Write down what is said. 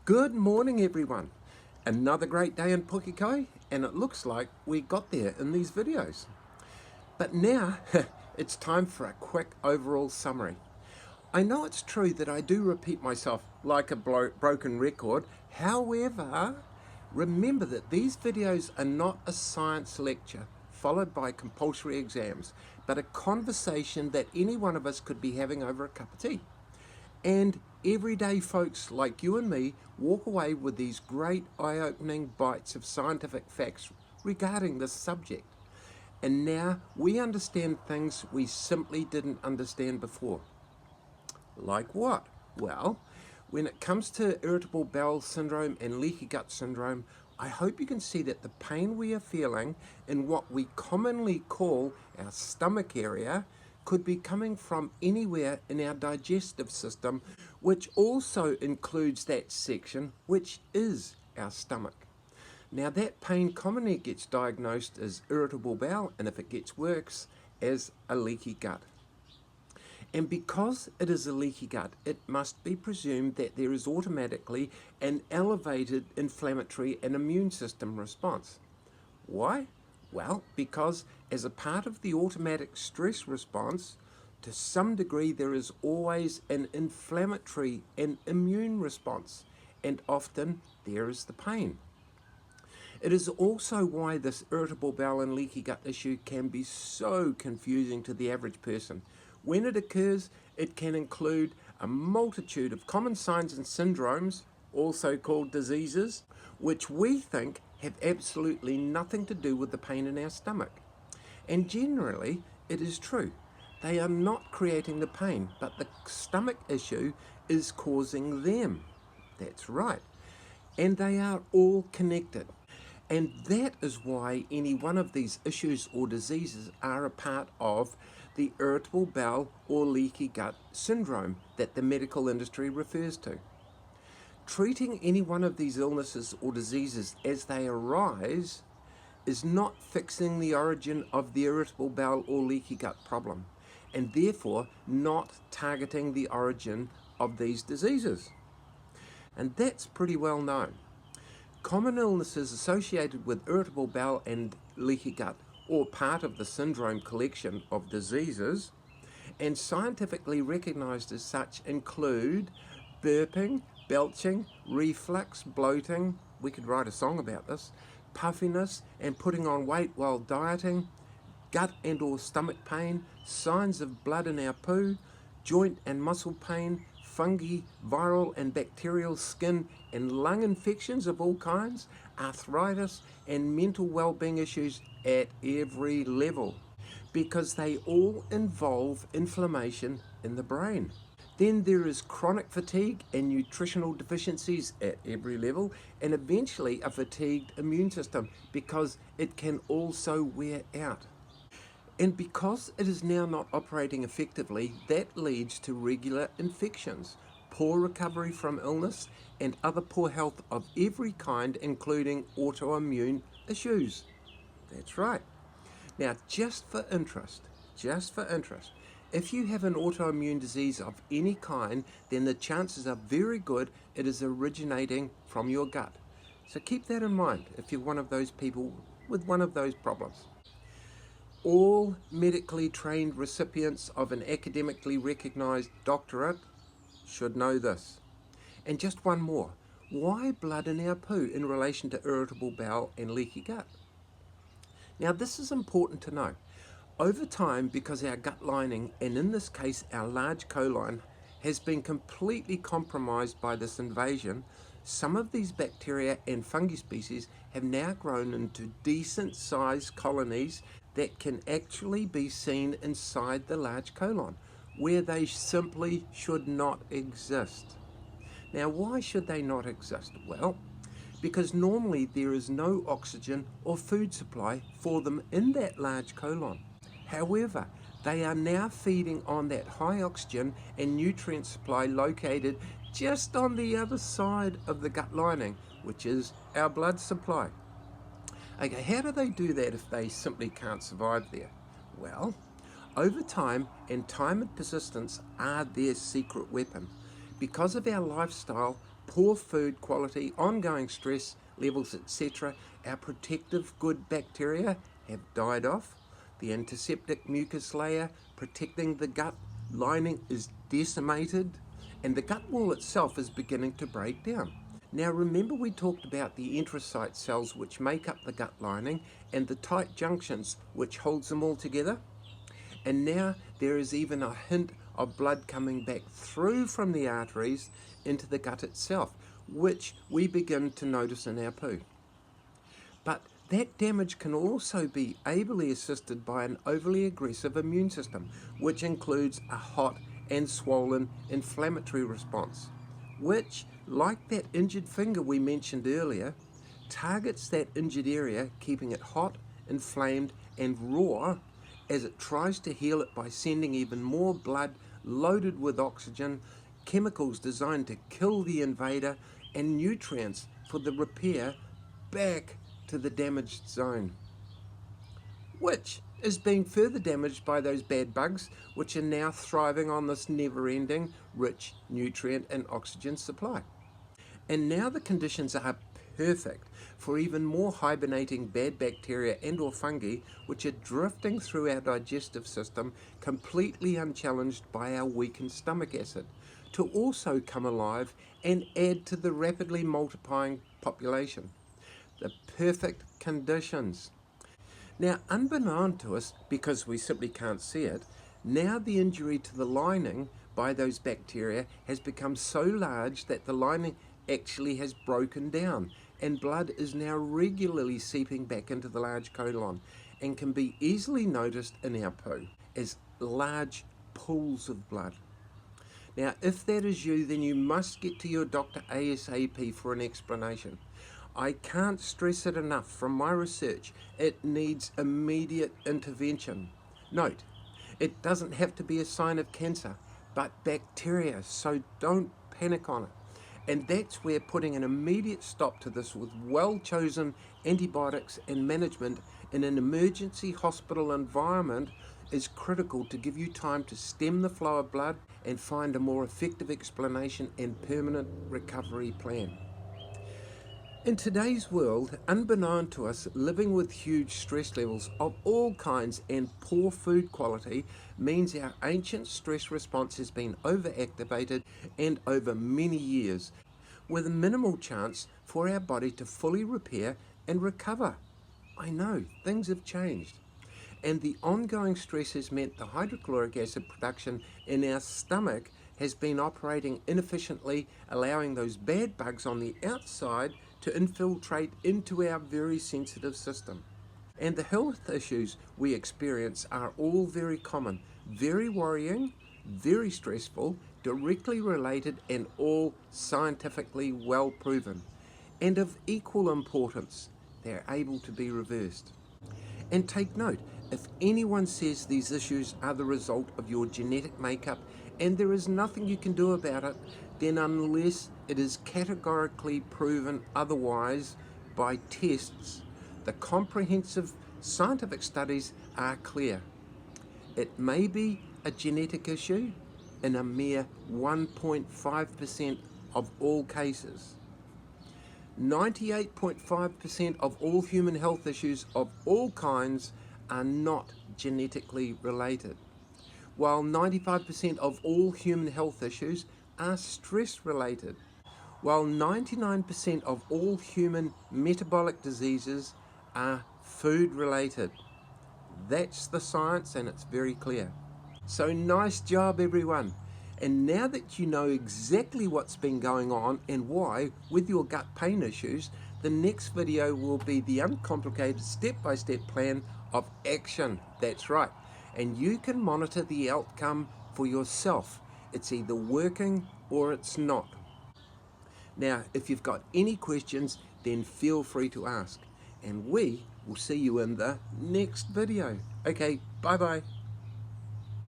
Good morning, everyone. Another great day in Pukekohe, and it looks like we got there in these videos. But now, it's time for a quick overall summary. I know it's true that I do repeat myself like a broken record. However, remember that these videos are not a science lecture followed by compulsory exams, but a conversation that any one of us could be having over a cup of tea. And everyday folks like you and me walk away with these great eye-opening bites of scientific facts regarding this subject. And now we understand things we simply didn't understand before. Like what? Well, when it comes to irritable bowel syndrome and leaky gut syndrome, I hope you can see that the pain we are feeling in what we commonly call our stomach area could be coming from anywhere in our digestive system, which also includes that section which is our stomach. Now that pain commonly gets diagnosed as irritable bowel, and if it gets worse, as a leaky gut. And because it is a leaky gut, it must be presumed that there is automatically an elevated inflammatory and immune system response. Why? Well, because as a part of the automatic stress response, to some degree there is always an inflammatory and immune response, and often there is the pain. It is also why this irritable bowel and leaky gut issue can be so confusing to the average person. When it occurs, it can include a multitude of common signs and syndromes, also called diseases, which we think have absolutely nothing to do with the pain in our stomach. And generally, it is true. They are not creating the pain, but the stomach issue is causing them. That's right. And they are all connected. And that is why any one of these issues or diseases are a part of the irritable bowel or leaky gut syndrome that the medical industry refers to. Treating any one of these illnesses or diseases as they arise is not fixing the origin of the irritable bowel or leaky gut problem, and therefore not targeting the origin of these diseases. And that's pretty well known. Common illnesses associated with irritable bowel and leaky gut, or part of the syndrome collection of diseases, and scientifically recognized as such, include burping, belching, reflux, bloating, we could write a song about this, puffiness and putting on weight while dieting, gut and or stomach pain, signs of blood in our poo, joint and muscle pain, fungi, viral and bacterial skin and lung infections of all kinds, arthritis and mental well-being issues at every level, because they all involve inflammation in the brain. Then there is chronic fatigue and nutritional deficiencies at every level, and eventually a fatigued immune system, because it can also wear out. And because it is now not operating effectively, that leads to regular infections, poor recovery from illness, and other poor health of every kind, including autoimmune issues. That's right. Now, just for interest, if you have an autoimmune disease of any kind, then the chances are very good it is originating from your gut. So keep that in mind if you're one of those people with one of those problems. All medically trained recipients of an academically recognized doctorate should know this. And just one more. Why blood in our poo in relation to irritable bowel and leaky gut? Now this is important to know. Over time, because our gut lining, and in this case our large colon, has been completely compromised by this invasion, some of these bacteria and fungi species have now grown into decent sized colonies that can actually be seen inside the large colon, where they simply should not exist. Now, why should they not exist? Well, because normally there is no oxygen or food supply for them in that large colon. However, they are now feeding on that high oxygen and nutrient supply located just on the other side of the gut lining, which is our blood supply. Okay, how do they do that if they simply can't survive there? Well, over time and persistence are their secret weapon. Because of our lifestyle, poor food quality, ongoing stress levels, etc., our protective good bacteria have died off. The antiseptic mucus layer protecting the gut lining is decimated, and the gut wall itself is beginning to break down. Now remember, we talked about the enterocyte cells which make up the gut lining and the tight junctions which holds them all together? And now there is even a hint of blood coming back through from the arteries into the gut itself, which we begin to notice in our poo. But that damage can also be ably assisted by an overly aggressive immune system, which includes a hot and swollen inflammatory response, which, like that injured finger we mentioned earlier, targets that injured area, keeping it hot, inflamed, and raw as it tries to heal it by sending even more blood loaded with oxygen, chemicals designed to kill the invader, and nutrients for the repair back to the damaged zone, which is being further damaged by those bad bugs which are now thriving on this never-ending rich nutrient and oxygen supply. And now the conditions are perfect for even more hibernating bad bacteria and or fungi which are drifting through our digestive system completely unchallenged by our weakened stomach acid to also come alive and add to the rapidly multiplying population. The perfect conditions. Now, unbeknown to us, because we simply can't see it, now the injury to the lining by those bacteria has become so large that the lining actually has broken down, and blood is now regularly seeping back into the large colon and can be easily noticed in our poo as large pools of blood. Now, if that is you, then you must get to your doctor ASAP for an explanation. I can't stress it enough from my research, it needs immediate intervention. Note, it doesn't have to be a sign of cancer, but bacteria, so don't panic on it. And that's where putting an immediate stop to this with well-chosen antibiotics and management in an emergency hospital environment is critical to give you time to stem the flow of blood and find a more effective explanation and permanent recovery plan. In today's world, unbeknown to us, living with huge stress levels of all kinds and poor food quality means our ancient stress response has been overactivated and over many years, with a minimal chance for our body to fully repair and recover. I know, things have changed. And the ongoing stress has meant the hydrochloric acid production in our stomach has been operating inefficiently, allowing those bad bugs on the outside to infiltrate into our very sensitive system. And the health issues we experience are all very common, very worrying, very stressful, directly related, and all scientifically well proven. And of equal importance, they're able to be reversed. And take note, if anyone says these issues are the result of your genetic makeup and there is nothing you can do about it, then unless it is categorically proven otherwise by tests, the comprehensive scientific studies are clear. It may be a genetic issue in a mere 1.5% of all cases. 98.5% of all human health issues of all kinds are not genetically related, while 95% of all human health issues are stress related, while 99% of all human metabolic diseases are food related. That's the science, and it's very clear. So nice job, everyone. And now that you know exactly what's been going on and why with your gut pain issues, the next video will be the uncomplicated step-by-step plan of action. That's right. And you can monitor the outcome for yourself. It's either working or it's not. Now, if you've got any questions, then feel free to ask. And we will see you in the next video. Okay, bye-bye.